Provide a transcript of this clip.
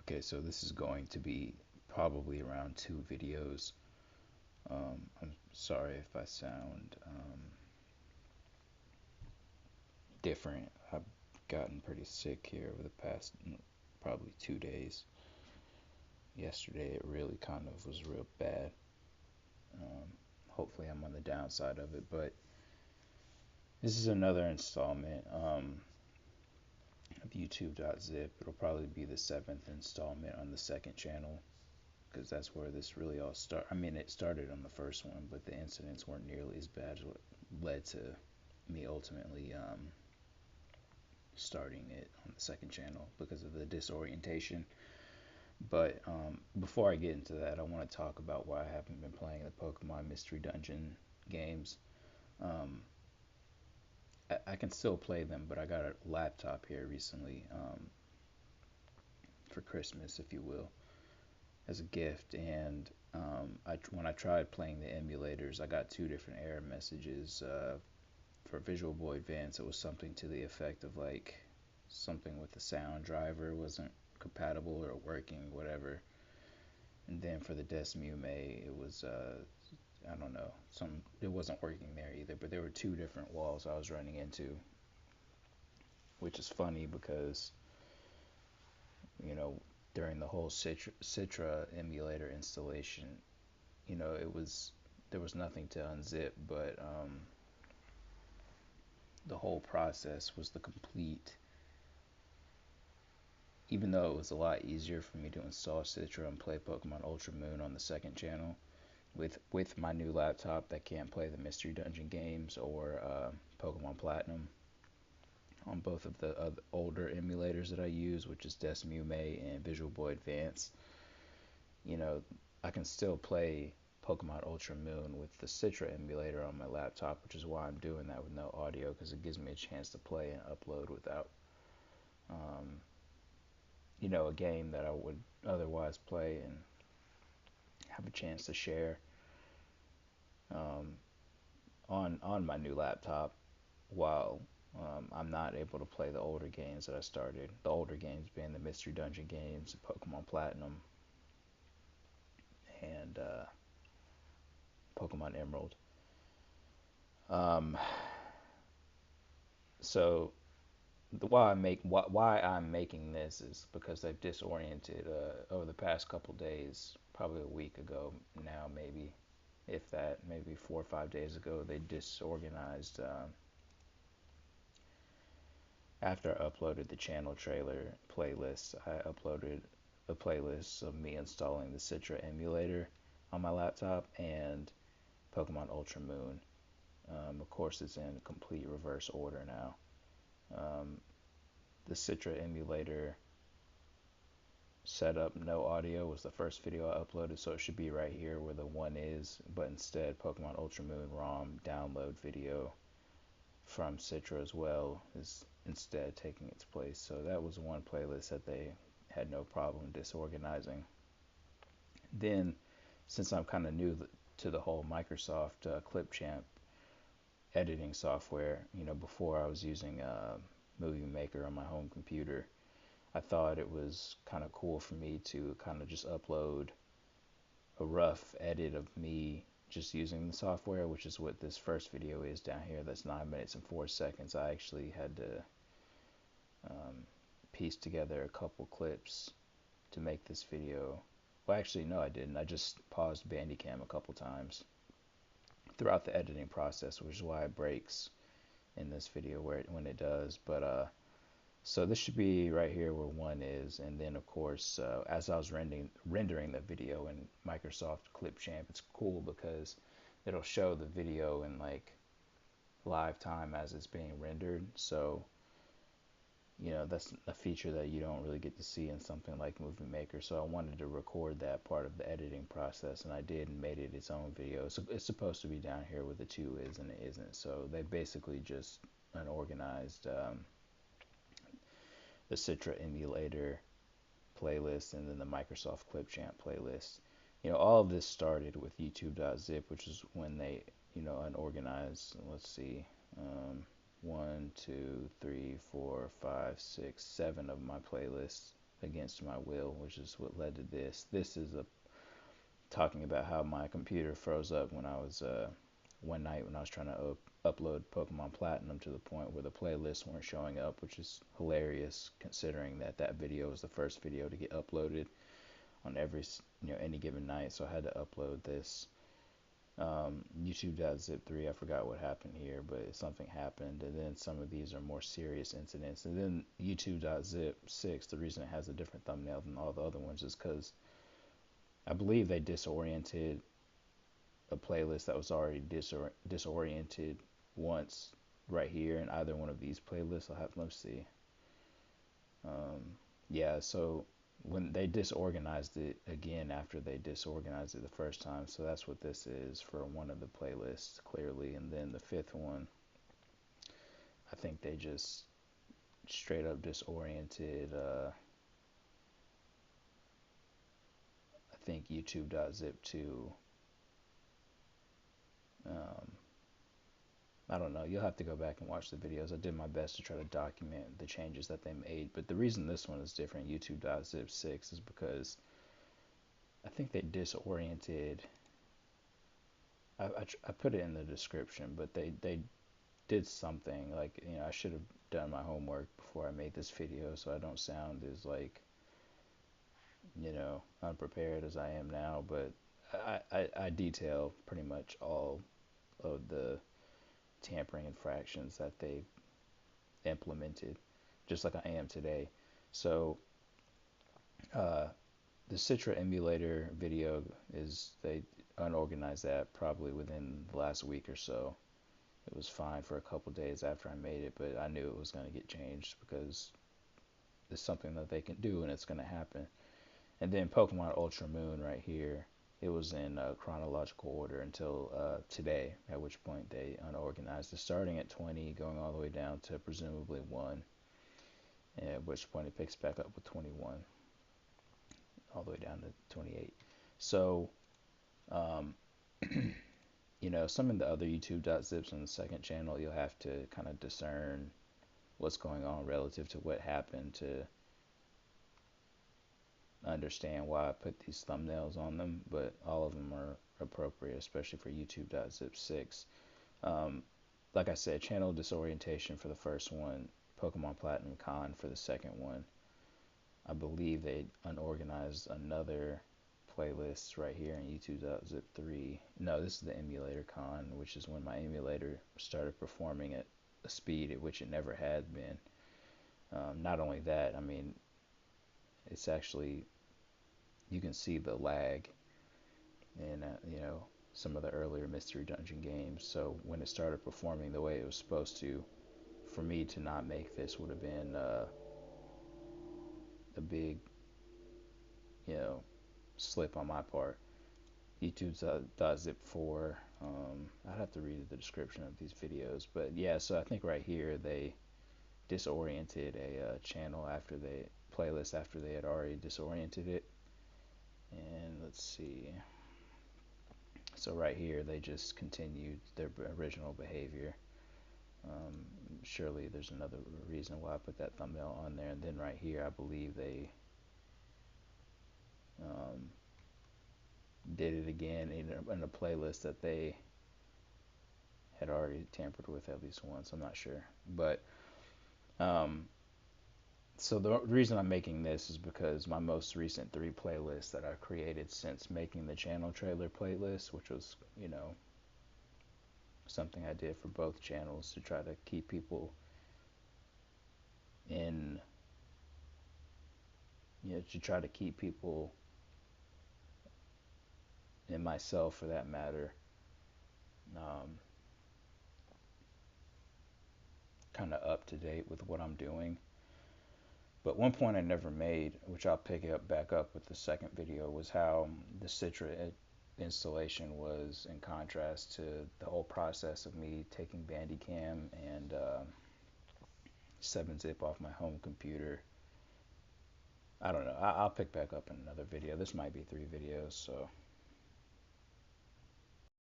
Okay, so this is going to be probably around 2 videos. I'm sorry if I sound different. I've gotten pretty sick here over the past probably 2 days. Yesterday it really kind of was real bad. Hopefully I'm on the downside of it, but this is another installment of Youtube.zip. It'll probably be the 7th installment on the second channel because that's where this really all started. I mean, it started on the first one, but the incidents weren't nearly as bad as what led to me ultimately starting it on the second channel because of the disorientation. But before I get into that, I want to talk about why I haven't been playing the Pokemon Mystery Dungeon games. Um, I can still play them, but I got a laptop here recently for Christmas, if you will, as a gift. And when I tried playing the emulators, I got 2 different error messages. For Visual Boy Advance, it was something to the effect of like something with the sound driver wasn't compatible or working, whatever. And then for the Desmume, it was I don't know, it wasn't working there either. But there were 2 different walls I was running into, which is funny because you know during the whole Citra emulator installation, it was there was nothing to unzip, but the whole process was the complete. Even though it was a lot easier for me to install Citra and play Pokemon Ultra Moon on the second channel with my new laptop that can't play the Mystery Dungeon games or Pokemon Platinum on both of the older emulators that I use, which is Desmume and Visual Boy Advance, you know, I can still play Pokemon Ultra Moon with the Citra emulator on my laptop, which is why I'm doing that with no audio because it gives me a chance to play and upload without, um, a game that I would otherwise play and have a chance to share um, on my new laptop while I'm not able to play the older games that I started. The older games being the Mystery Dungeon games, Pokemon Platinum, and Pokemon Emerald. Um, so why I'm making this is because they've disoriented over the past couple days, probably a week ago now, maybe if that, maybe 4 or 5 days ago, they disorganized. After I uploaded the channel trailer playlist, I uploaded a playlist of me installing the Citra emulator on my laptop and Pokemon Ultra Moon. Of course, it's in complete reverse order now. Um, the Citra emulator setup, no audio, was the first video I uploaded, so it should be right here where the one is. But instead, Pokemon Ultra Moon ROM download video from Citra as well is instead taking its place. So that was one playlist that they had no problem disorganizing. Then, since I'm kind of new to the whole Microsoft Clipchamp editing software, before I was using Movie Maker on my home computer, I thought it was kind of cool for me to kind of just upload a rough edit of me just using the software, which is what this first video is down here. That's 9 minutes and 4 seconds. I actually had to piece together a couple clips to make this video. Well, actually, no, I didn't. I just paused Bandicam a couple times throughout the editing process, which is why it breaks in this video when it does. But so this should be right here where one is, and then of course, as I was rendering the video in Microsoft Clipchamp, it's cool because it'll show the video in like live time as it's being rendered. So that's a feature that you don't really get to see in something like Movie Maker. So I wanted to record that part of the editing process, and I did, and made it its own video. So it's supposed to be down here where the 2 is, and it isn't. So they basically just unorganized the Citra emulator playlist and then the Microsoft Clipchamp playlist. All of this started with YouTube.zip, which is when they, unorganized. Let's see, 1, 2, 3, 4, 5, 6, 7 of my playlists against my will, which is what led to this. This is talking about how my computer froze up when I was one night when I was trying to upload Pokemon Platinum to the point where the playlists weren't showing up, which is hilarious considering that video was the first video to get uploaded on any given night. So I had to upload this. Youtube.zip 3, I forgot what happened here, but something happened, and then some of these are more serious incidents. And then Youtube.zip 6, the reason it has a different thumbnail than all the other ones is because I believe they disoriented a playlist that was already disoriented once right here in either one of these playlists. Let's see. Yeah, so when they disorganized it again after they disorganized it the first time, so that's what this is for one of the playlists clearly. And then the fifth one, I think they just straight up disoriented I think YouTube.zip 2. I don't know. You'll have to go back and watch the videos. I did my best to try to document the changes that they made. But the reason this one is different, YouTube.zip 6, is because I think they disoriented. I put it in the description, but they did something. Like, I should have done my homework before I made this video so I don't sound as, like, unprepared as I am now. But I detail pretty much all of the tampering infractions that they implemented, just like I am today. So the Citra emulator video they unorganized that probably within the last week or so. It was fine for a couple days after I made it, but I knew it was going to get changed because it's something that they can do and it's going to happen. And then Pokemon Ultra Moon right here, it was in chronological order until today, at which point they unorganized it, starting at 20, going all the way down to presumably 1, at which point it picks back up with 21, all the way down to 28. So, some of the other YouTube.zips on the second channel, you'll have to kind of discern what's going on relative to what happened to understand why I put these thumbnails on them, but all of them are appropriate, especially for YouTube.zip 6. Like I said, channel disorientation for the first one, Pokemon Platinum Con for the second one. I believe they unorganized another playlist right here in YouTube.zip 3. No, this is the emulator con, which is when my emulator started performing at a speed at which it never had been. Not only that, I mean, it's actually, you can see the lag in some of the earlier Mystery Dungeon games. So when it started performing the way it was supposed to, for me to not make this would have been a big slip on my part. YouTube.zip 4, I'd have to read the description of these videos, but yeah, so I think right here they disoriented a channel playlist after they had already disoriented it. And let's see, so right here they just continued their original behavior. Surely there's another reason why I put that thumbnail on there. And then right here I believe they did it again in a playlist that they had already tampered with at least once. I'm not sure, but so the reason I'm making this is because my most recent 3 playlists that I've created since making the channel trailer playlist, which was something I did for both channels to try to keep people in and myself for that matter, kind of up to date with what I'm doing. But one point I never made, which I'll pick back up with the second video, was how the Citra installation was in contrast to the whole process of me taking Bandicam and 7-zip off my home computer. I don't know. I'll pick back up in another video. This might be 3 videos, so